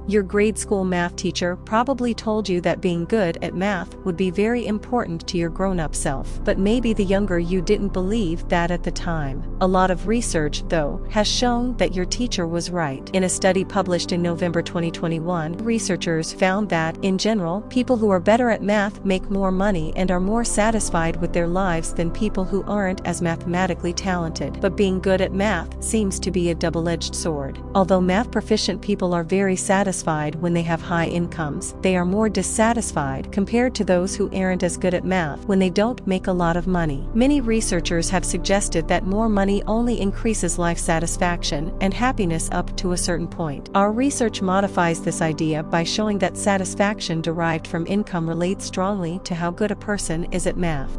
Your grade school math teacher probably told you that being good at math would be very important to your grown-up self. But maybe the younger you didn't believe that at the time. A lot of research, though, has shown that your teacher was right. In a study published in November 2021, researchers found that, in general, people who are better at math make more money and are more satisfied with their lives than people who aren't as mathematically talented. But being good at math seems to be a double-edged sword. Although math proficient people are very satisfied when they have high incomes, they are more dissatisfied compared to those who aren't as good at math when they don't make a lot of money. Many researchers have suggested that more money only increases life satisfaction and happiness up to a certain point. Our research modifies this idea by showing that satisfaction derived from income relates strongly to how good a person is at math.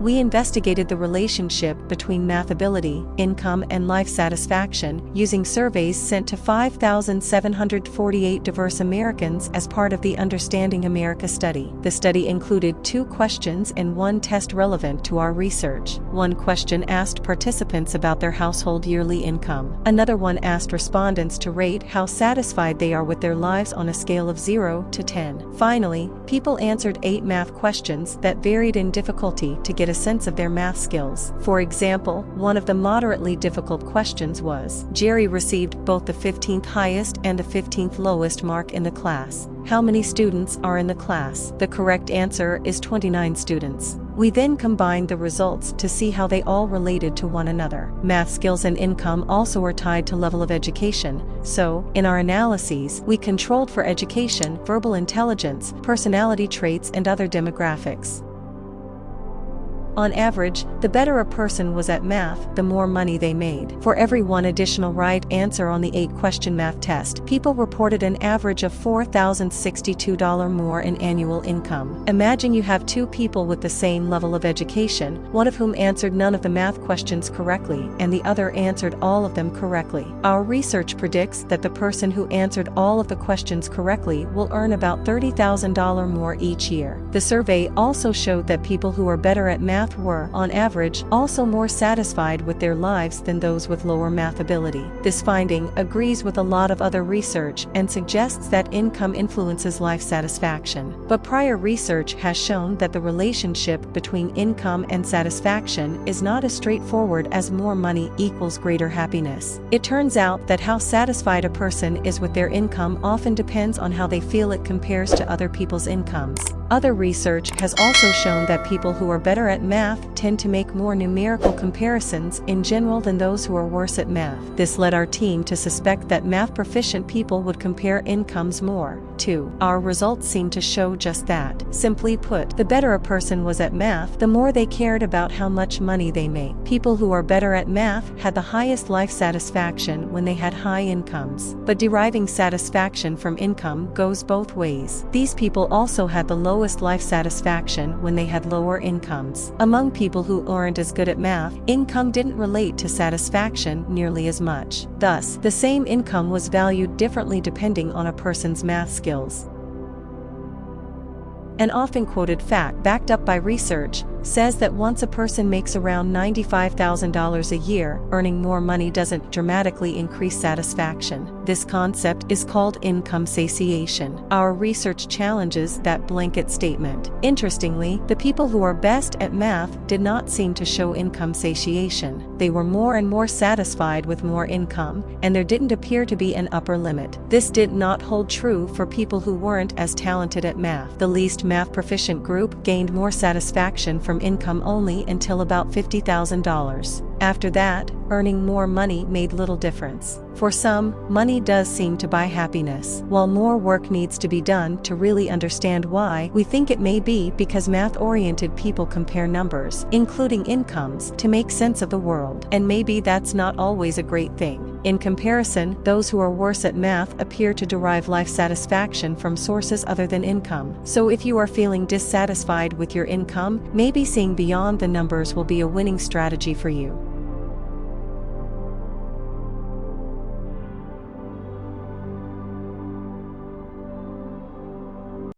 We investigated the relationship between math ability, income, and life satisfaction using surveys sent to 5,748 diverse Americans as part of the Understanding America study. The study included 2 questions and 1 test relevant to our research. One question asked participants about their household yearly income. Another one asked respondents to rate how satisfied they are with their lives on a scale of 0 to 10. Finally, people answered 8 math questions that varied in difficulty to get a sense of their math skills. For example, one of the moderately difficult questions was, Jerry received both the 15th highest and the 15th lowest mark in the class. How many students are in the class? The correct answer is 29 students. We then combined the results to see how they all related to one another. Math skills and income also are tied to level of education, so, in our analyses, we controlled for education, verbal intelligence, personality traits, and other demographics. On average, the better a person was at math, the more money they made. For every 1 additional right answer on the 8-question math test, people reported an average of $4,062 more in annual income. Imagine you have 2 people with the same level of education, one of whom answered none of the math questions correctly, and the other answered all of them correctly. Our research predicts that the person who answered all of the questions correctly will earn about $30,000 more each year. The survey also showed that people who are better at math were, on average, also more satisfied with their lives than those with lower math ability. This finding agrees with a lot of other research and suggests that income influences life satisfaction. But prior research has shown that the relationship between income and satisfaction is not as straightforward as more money equals greater happiness. It turns out that how satisfied a person is with their income often depends on how they feel it compares to other people's incomes. Other research has also shown that people who are better at math tend to make more numerical comparisons in general than those who are worse at math. This led our team to suspect that math proficient people would compare incomes more, too. Our results seem to show just that. Simply put, the better a person was at math, the more they cared about how much money they made. People who are better at math had the highest life satisfaction when they had high incomes. But deriving satisfaction from income goes both ways. These people also had the lowest life satisfaction when they had lower incomes. Among people who aren't as good at math, income didn't relate to satisfaction nearly as much. Thus, the same income was valued differently depending on a person's math skills. An often quoted fact, backed up by research, says that once a person makes around $95,000 a year, earning more money doesn't dramatically increase satisfaction. This concept is called income satiation. Our research challenges that blanket statement. Interestingly, the people who are best at math did not seem to show income satiation. They were more and more satisfied with more income, and there didn't appear to be an upper limit. This did not hold true for people who weren't as talented at math. The least math proficient group gained more satisfaction from income only until about $50,000. After that, earning more money made little difference. For some, money does seem to buy happiness. While more work needs to be done to really understand why, we think it may be because math-oriented people compare numbers, including incomes, to make sense of the world. And maybe that's not always a great thing. In comparison, those who are worse at math appear to derive life satisfaction from sources other than income. So if you are feeling dissatisfied with your income, maybe seeing beyond the numbers will be a winning strategy for you.